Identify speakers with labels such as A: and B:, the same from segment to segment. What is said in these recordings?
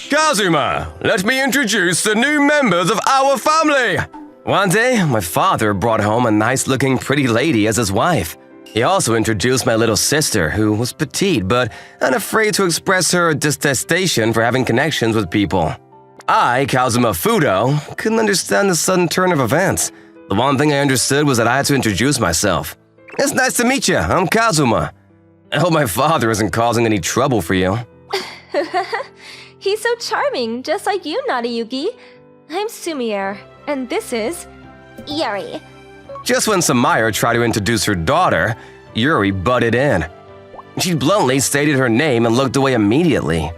A: Kazuma, let me introduce the new members of our family. One day, my father brought home a nice-looking pretty lady as his wife. He also introduced my little sister, who was petite but unafraid to express her detestation for having connections with people. I, Kazuma Fudo, couldn't understand the sudden turn of events. The one thing I understood was that I had to introduce myself. It's nice to meet you, I'm Kazuma. I hope my father isn't causing any trouble for you.
B: He's so charming, just like you, Nariyuki. I'm Sumier, and this is Yuri.
A: Just when Sumire tried to introduce her daughter, Yuri butted in. She bluntly stated her name and looked away immediately.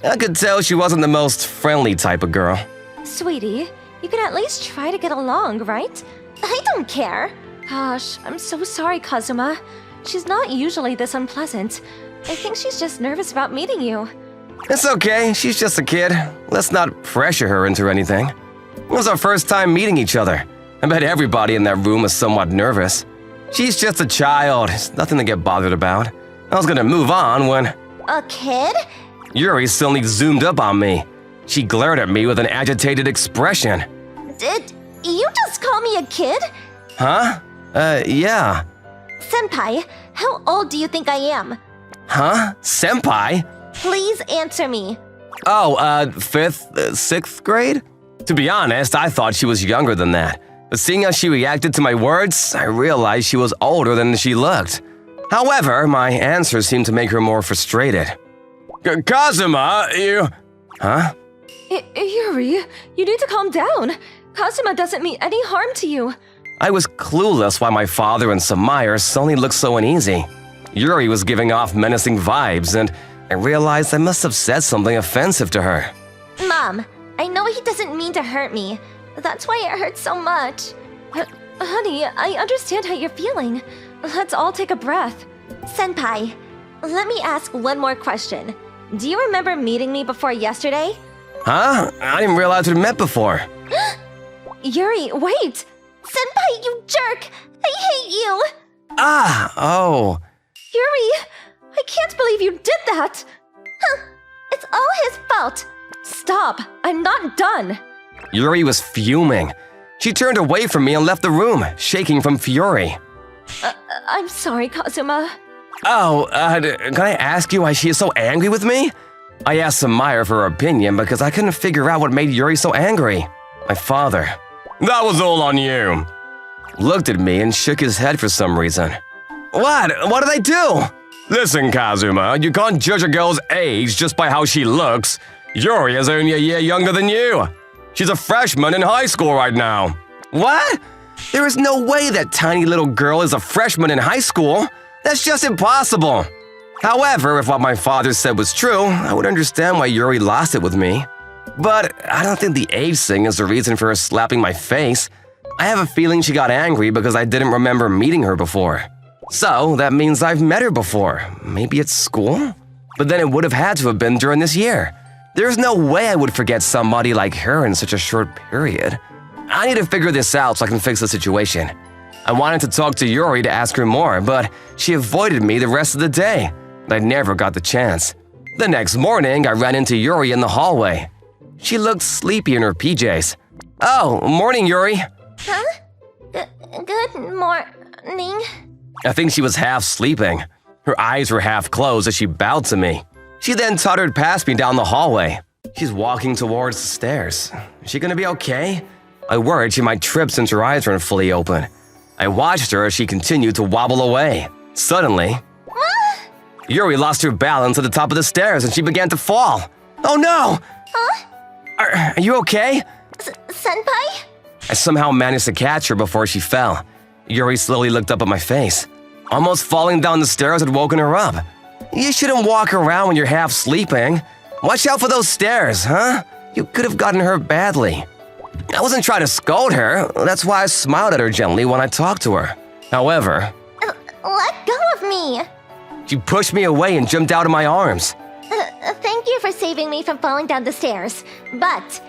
A: I could tell she wasn't the most friendly type of girl.
B: Sweetie, you can at least try to get along, right? I don't care. Gosh, I'm so sorry, Kazuma. She's not usually this unpleasant. I think she's just nervous about meeting you.
A: It's okay, she's just a kid. Let's not pressure her into anything. It was our first time meeting each other. I bet everybody in that room was somewhat nervous. She's just a child, it's nothing to get bothered about. I was gonna move on when…
B: A kid?
A: Yuri suddenly zoomed up on me. She glared at me with an agitated expression.
B: Did you just call me a kid?
A: Huh? Yeah.
B: Senpai, how old do you think I am?
A: Huh? Senpai?
B: Please answer me.
A: Oh, 5th, 6th grade? To be honest, I thought she was younger than that. But seeing how she reacted to my words, I realized she was older than she looked. However, my answer seemed to make her more frustrated. Kazuma, you… Huh?
B: Yuri, you need to calm down. Kazuma doesn't mean any harm to you.
A: I was clueless why my father and Sumire suddenly looked so uneasy. Yuri was giving off menacing vibes, and I realized I must have said something offensive to her.
B: Mom, I know he doesn't mean to hurt me. That's why it hurts so much. Honey, I understand how you're feeling. Let's all take a breath. Senpai, let me ask one more question. Do you remember meeting me before yesterday?
A: Huh? I didn't realize we'd met before.
B: Yuri, wait! Senpai, you jerk! I hate you!
A: Oh.
B: Yuri, I can't believe you did that! Huh, it's all his fault. Stop, I'm not done.
A: Yuri was fuming. She turned away from me and left the room, shaking from fury.
B: I'm sorry, Kazuma.
A: Oh, can I ask you why she is so angry with me? I asked Sumire for her opinion because I couldn't figure out what made Yuri so angry. My father. That was all on you. Looked at me and shook his head for some reason. What? What did I do? Listen, Kazuma, you can't judge a girl's age just by how she looks. Yuri is only a year younger than you. She's a freshman in high school right now. What? There is no way that tiny little girl is a freshman in high school. That's just impossible. However, if what my father said was true, I would understand why Yuri lost it with me. But I don't think the age thing is the reason for her slapping my face. I have a feeling she got angry because I didn't remember meeting her before. So that means I've met her before. Maybe at school? But then it would have had to have been during this year. There's no way I would forget somebody like her in such a short period. I need to figure this out so I can fix the situation. I wanted to talk to Yuri to ask her more, but she avoided me the rest of the day. I never got the chance. The next morning, I ran into Yuri in the hallway. She looked sleepy in her PJs. Oh, morning, Yuri.
B: Huh? Good morning.
A: I think she was half sleeping. Her eyes were half closed as she bowed to me. She then tottered past me down the hallway. She's walking towards the stairs. Is she gonna be okay? I worried she might trip since her eyes weren't fully open. I watched her as she continued to wobble away. Suddenly, Yuri lost her balance at the top of the stairs and she began to fall. Oh no!
B: Huh?
A: Are you okay?
B: Senpai?
A: I somehow managed to catch her before she fell. Yuri slowly looked up at my face. Almost falling down the stairs had woken her up. You shouldn't walk around when you're half sleeping. Watch out for those stairs, huh? You could have gotten hurt badly. I wasn't trying to scold her. That's why I smiled at her gently when I talked to her. However…
B: Let go of me!
A: She pushed me away and jumped out of my arms.
B: Thank you for saving me from falling down the stairs, but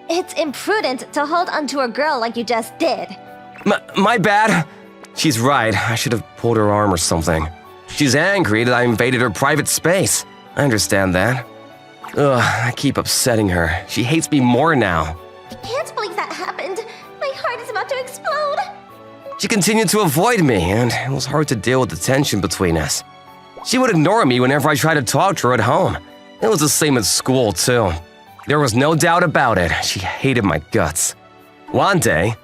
B: it's imprudent to hold onto a girl like you just did.
A: My bad. She's right. I should have pulled her arm or something. She's angry that I invaded her private space. I understand that. Ugh, I keep upsetting her. She hates me more now.
B: I can't believe that happened. My heart is about to explode.
A: She continued to avoid me, and it was hard to deal with the tension between us. She would ignore me whenever I tried to talk to her at home. It was the same at school, too. There was no doubt about it. She hated my guts. One day…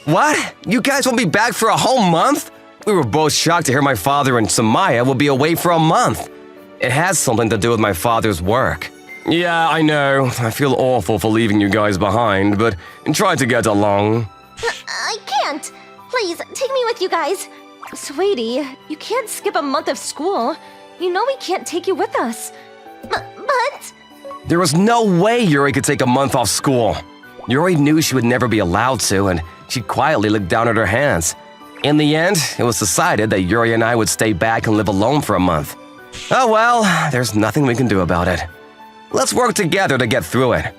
A: What? You guys won't be back for a whole month? We were both shocked to hear my father and Samaya will be away for a month. It has something to do with my father's work. Yeah, I know. I feel awful for leaving you guys behind, but try to get along.
B: I can't. Please, take me with you guys. Sweetie, you can't skip a month of school. You know we can't take you with us. But…
A: There was no way Yuri could take a month off school. Yuri knew she would never be allowed to, and she quietly looked down at her hands. In the end, it was decided that Yuri and I would stay back and live alone for a month. Oh well, there's nothing we can do about it. Let's work together to get through it.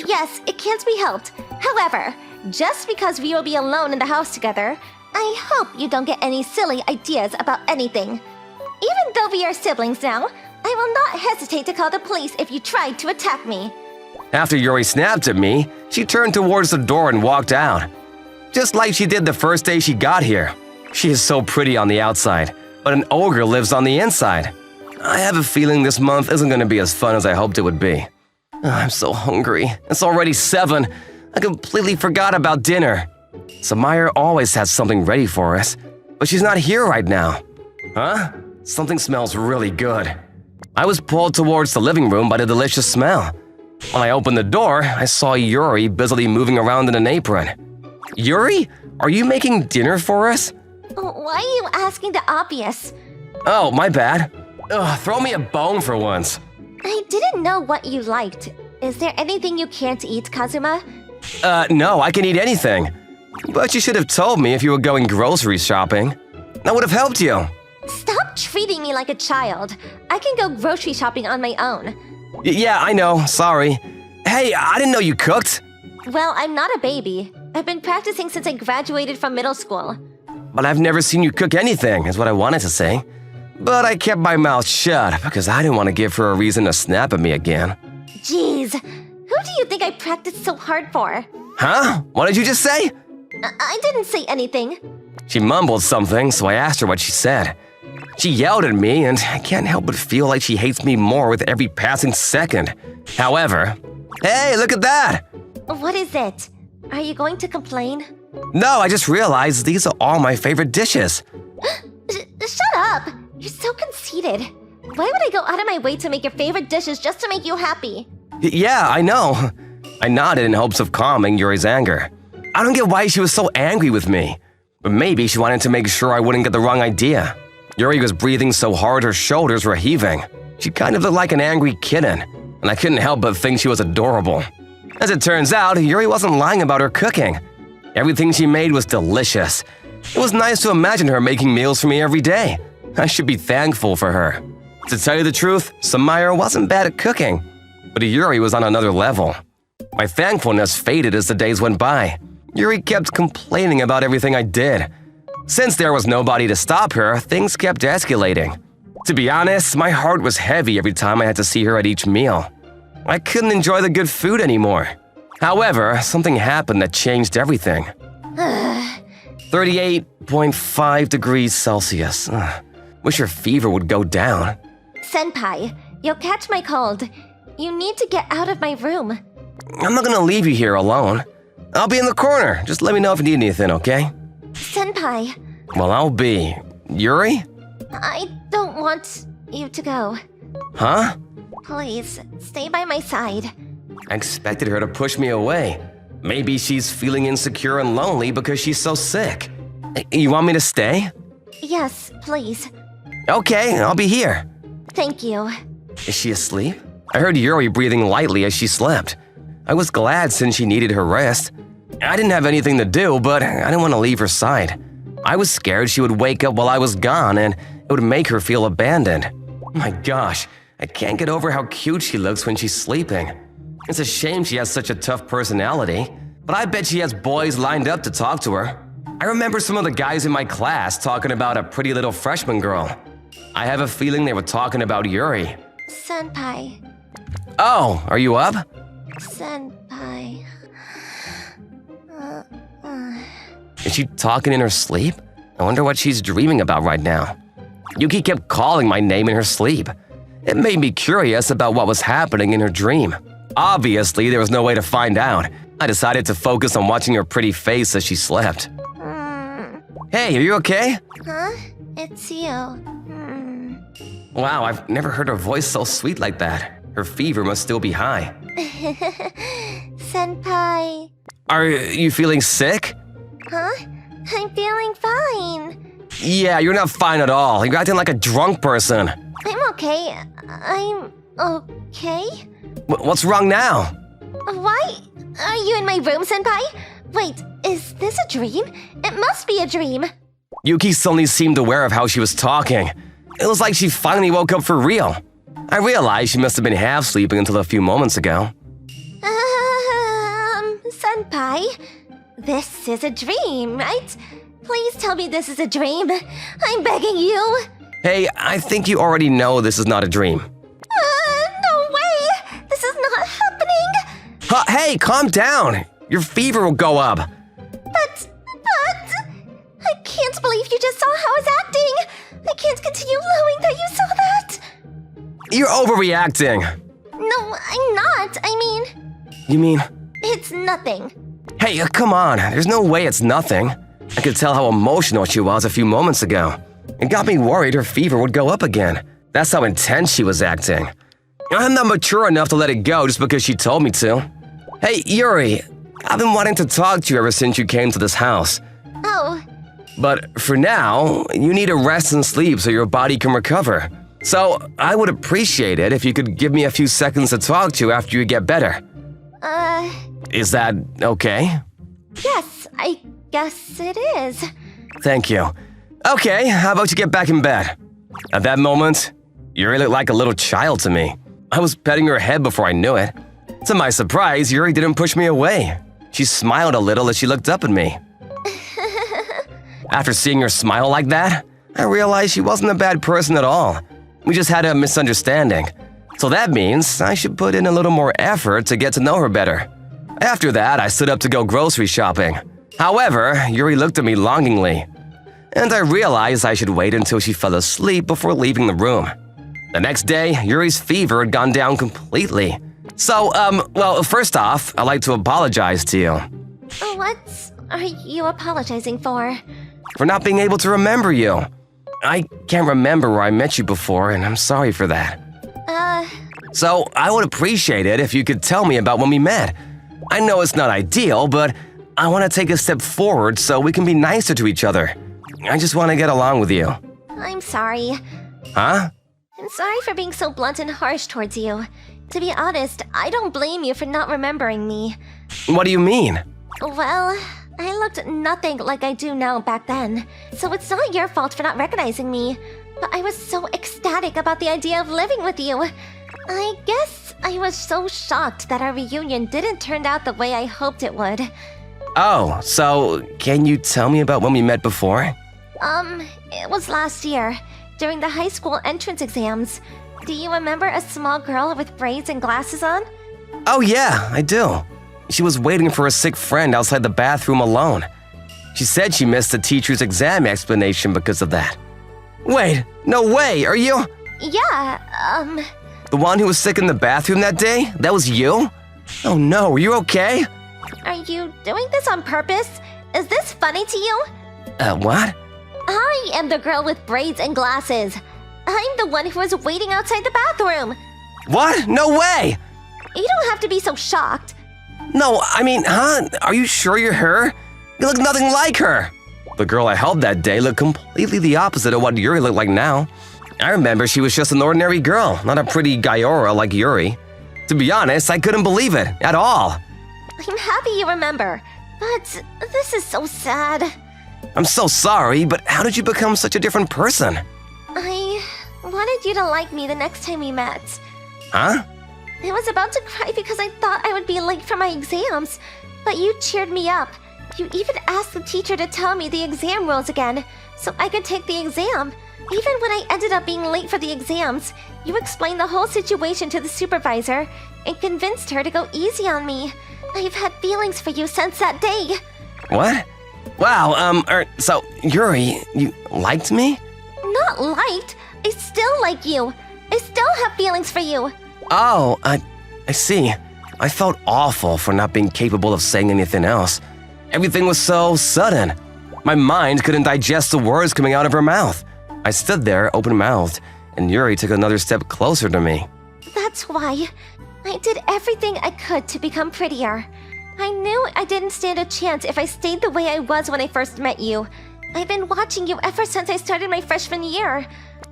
B: Yes, it can't be helped. However, just because we will be alone in the house together, I hope you don't get any silly ideas about anything. Even though we are siblings now, I will not hesitate to call the police if you tried to attack me.
A: After Yuri snapped at me, she turned towards the door and walked out. Just like she did the first day she got here. She is so pretty on the outside, but an ogre lives on the inside. I have a feeling this month isn't going to be as fun as I hoped it would be. I'm so hungry. It's already 7. I completely forgot about dinner. Samaya always has something ready for us, but she's not here right now. Huh? Something smells really good. I was pulled towards the living room by the delicious smell. When I opened the door, I saw Yuri busily moving around in an apron. Yuri, are you making dinner for us?
B: Why are you asking the obvious?
A: Oh, my bad. Ugh, throw me a bone for once.
B: I didn't know what you liked. Is there anything you can't eat, Kazuma?
A: No, I can eat anything. But you should have told me if you were going grocery shopping. That would have helped you.
B: Stop treating me like a child. I can go grocery shopping on my own.
A: Yeah, I know. Sorry. Hey, I didn't know you cooked.
B: Well, I'm not a baby. I've been practicing since I graduated from middle school.
A: But I've never seen you cook anything, is what I wanted to say. But I kept my mouth shut because I didn't want to give her a reason to snap at me again.
B: Jeez, who do you think I practiced so hard for?
A: Huh? What did you just say?
B: I didn't say anything.
A: She mumbled something, so I asked her what she said. She yelled at me, and I can't help but feel like she hates me more with every passing second. However… Hey, look at that!
B: What is it? Are you going to complain?
A: No, I just realized these are all my favorite dishes.
B: Shut up! You're so conceited. Why would I go out of my way to make your favorite dishes just to make you happy?
A: Yeah, I know. I nodded in hopes of calming Yuri's anger. I don't get why she was so angry with me. But maybe she wanted to make sure I wouldn't get the wrong idea. Yuri was breathing so hard her shoulders were heaving. She kind of looked like an angry kitten, and I couldn't help but think she was adorable. As it turns out, Yuri wasn't lying about her cooking. Everything she made was delicious. It was nice to imagine her making meals for me every day. I should be thankful for her. To tell you the truth, Samaya wasn't bad at cooking, but Yuri was on another level. My thankfulness faded as the days went by. Yuri kept complaining about everything I did. Since there was nobody to stop her, things kept escalating. To be honest, my heart was heavy every time I had to see her at each meal. I couldn't enjoy the good food anymore. However, something happened that changed everything. 38.5 degrees Celsius. Wish your fever would go down.
B: Senpai, you'll catch my cold. You need to get out of my room.
A: I'm not gonna leave you here alone. I'll be in the corner. Just let me know if you need anything, okay?
B: Senpai.
A: Well, I'll be. Yuri?
B: I don't want you to go.
A: Huh?
B: Please, stay by my side.
A: I expected her to push me away. Maybe she's feeling insecure and lonely because she's so sick. You want me to stay?
B: Yes, please.
A: Okay, I'll be here.
B: Thank you.
A: Is she asleep? I heard Yuri breathing lightly as she slept. I was glad since she needed her rest. I didn't have anything to do, but I didn't want to leave her side. I was scared she would wake up while I was gone and it would make her feel abandoned. My gosh, I can't get over how cute she looks when she's sleeping. It's a shame she has such a tough personality, but I bet she has boys lined up to talk to her. I remember some of the guys in my class talking about a pretty little freshman girl. I have a feeling they were talking about Yuri.
B: Senpai.
A: Oh, are you up?
B: Senpai.
A: Is she talking in her sleep? I wonder what she's dreaming about right now. Yuki kept calling my name in her sleep. It made me curious about what was happening in her dream. Obviously, there was no way to find out. I decided to focus on watching her pretty face as she slept. Hey, are you okay?
B: Huh? It's you.
A: Wow, I've never heard her voice so sweet like that. Her fever must still be high.
B: Senpai.
A: Are you feeling sick?
B: Huh? I'm feeling fine.
A: Yeah, you're not fine at all. You're acting like a drunk person.
B: I'm okay. I'm okay?
A: What's wrong now?
B: Why? Are you in my room, Senpai? Wait, is this a dream? It must be a dream.
A: Yuki suddenly seemed aware of how she was talking. It was like she finally woke up for real. I realized she must have been half sleeping until a few moments ago.
B: Senpai, this is a dream, right? Please tell me this is a dream. I'm begging you.
A: Hey, I think you already know this is not a dream.
B: No way! This is not happening!
A: Hey, calm down! Your fever will go up.
B: But... I can't believe you just saw how I was acting! I can't continue knowing that you saw that!
A: You're overreacting.
B: No, I'm not. I mean...
A: You mean...
B: It's nothing.
A: Hey, come on. There's no way it's nothing. I could tell how emotional she was a few moments ago. It got me worried her fever would go up again. That's how intense she was acting. I'm not mature enough to let it go just because she told me to. Hey, Yuri, I've been wanting to talk to you ever since you came to this house.
B: Oh.
A: But for now, you need to rest and sleep so your body can recover. So I would appreciate it if you could give me a few seconds to talk to you after you get better. Is that okay?
B: Yes, I guess it is.
A: Thank you. Okay, how about you get back in bed? At that moment, Yuri looked like a little child to me. I was petting her head before I knew it. To my surprise, Yuri didn't push me away. She smiled a little as she looked up at me. After seeing her smile like that, I realized she wasn't a bad person at all. We just had a misunderstanding. So that means I should put in a little more effort to get to know her better. After that, I stood up to go grocery shopping. However, Yuri looked at me longingly, and I realized I should wait until she fell asleep before leaving the room. The next day, Yuri's fever had gone down completely. So, well, first off, I'd like to apologize to you.
B: What are you apologizing for?
A: For not being able to remember you. I can't remember where I met you before, and I'm sorry for that. So, I would appreciate it if you could tell me about when we met. I know it's not ideal, but I want to take a step forward so we can be nicer to each other. I just want to get along with you.
B: I'm sorry.
A: Huh?
B: I'm sorry for being so blunt and harsh towards you. To be honest, I don't blame you for not remembering me.
A: What do you mean?
B: Well, I looked nothing like I do now back then, so it's not your fault for not recognizing me. But I was so ecstatic about the idea of living with you. I guess I was so shocked that our reunion didn't turn out the way I hoped it would.
A: Oh, so can you tell me about when we met before?
B: It was last year, during the high school entrance exams. Do you remember a small girl with braids and glasses on?
A: Oh yeah, I do. She was waiting for a sick friend outside the bathroom alone. She said she missed the teacher's exam explanation because of that. Wait, no way, are you?
B: Yeah,
A: The one who was sick in the bathroom that day? That was you? Oh no, are you okay?
B: Are you doing this on purpose? Is this funny to you?
A: What?
B: I am the girl with braids and glasses. I'm the one who was waiting outside the bathroom.
A: What? No way!
B: You don't have to be so shocked.
A: No, I mean, huh? Are you sure you're her? You look nothing like her. The girl I helped that day looked completely the opposite of what Yuri looked like now. I remember she was just an ordinary girl, not a pretty Gaiora like Yuri. To be honest, I couldn't believe it, at all.
B: I'm happy you remember, but this is so sad.
A: I'm so sorry, but how did you become such a different person?
B: I wanted you to like me the next time we met.
A: Huh?
B: I was about to cry because I thought I would be late for my exams, but you cheered me up. You even asked the teacher to tell me the exam rules again, so I could take the exam. Even when I ended up being late for the exams, you explained the whole situation to the supervisor and convinced her to go easy on me. I've had feelings for you since that day.
A: What? Wow, so, Yuri, you liked me?
B: Not liked. I still like you. I still have feelings for you.
A: Oh, I see. I felt awful for not being capable of saying anything else. Everything was so sudden. My mind couldn't digest the words coming out of her mouth. I stood there, open-mouthed, and Yuri took another step closer to me.
B: That's why. I did everything I could to become prettier. I knew I didn't stand a chance if I stayed the way I was when I first met you. I've been watching you ever since I started my freshman year.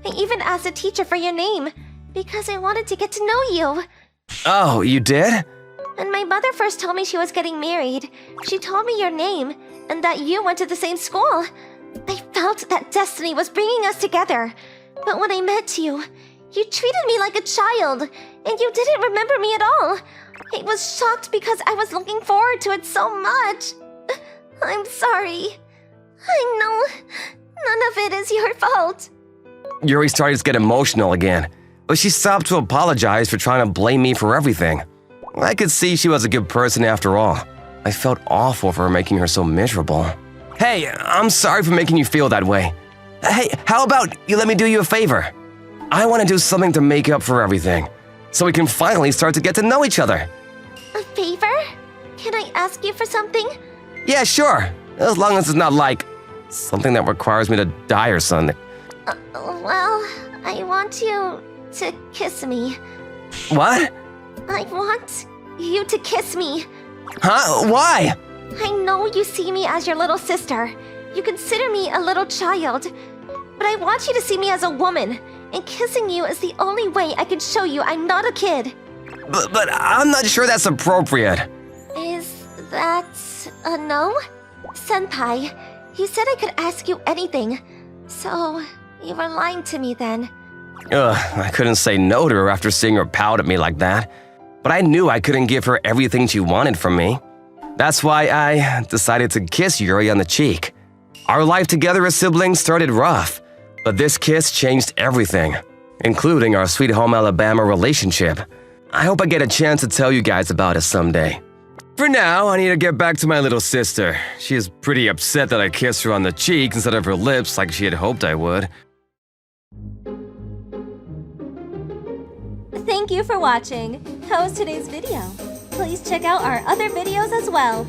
B: I even asked the teacher for your name, because I wanted to get to know you.
A: Oh, you did?
B: When my mother first told me she was getting married, she told me your name and that you went to the same school. I felt that destiny was bringing us together. But when I met you, you treated me like a child, and you didn't remember me at all. I was shocked because I was looking forward to it so much. I'm sorry. I know none of it is your fault.
A: Yuri started to get emotional again, but she stopped to apologize for trying to blame me for everything. I could see she was a good person after all. I felt awful for making her so miserable. Hey, I'm sorry for making you feel that way. Hey, how about you let me do you a favor? I want to do something to make up for everything, so we can finally start to get to know each other.
B: A favor? Can I ask you for something?
A: Yeah, sure. As long as it's not like something that requires me to die or something.
B: Well, I want you to kiss me.
A: What?
B: I want you to kiss me.
A: Huh? Why?
B: I know you see me as your little sister. You consider me a little child. But I want you to see me as a woman. And kissing you is the only way I can show you I'm not a kid.
A: But I'm not sure that's appropriate.
B: Is that a no? Senpai, you said I could ask you anything. So, you were lying to me then.
A: I couldn't say no to her after seeing her pout at me like that. But I knew I couldn't give her everything she wanted from me. That's why I decided to kiss Yuri on the cheek. Our life together as siblings started rough, but this kiss changed everything, including our Sweet Home Alabama relationship. I hope I get a chance to tell you guys about it someday. For now, I need to get back to my little sister. She is pretty upset that I kissed her on the cheek instead of her lips like she had hoped I would.
C: Thank you for watching. How was today's video? Please check out our other videos as well.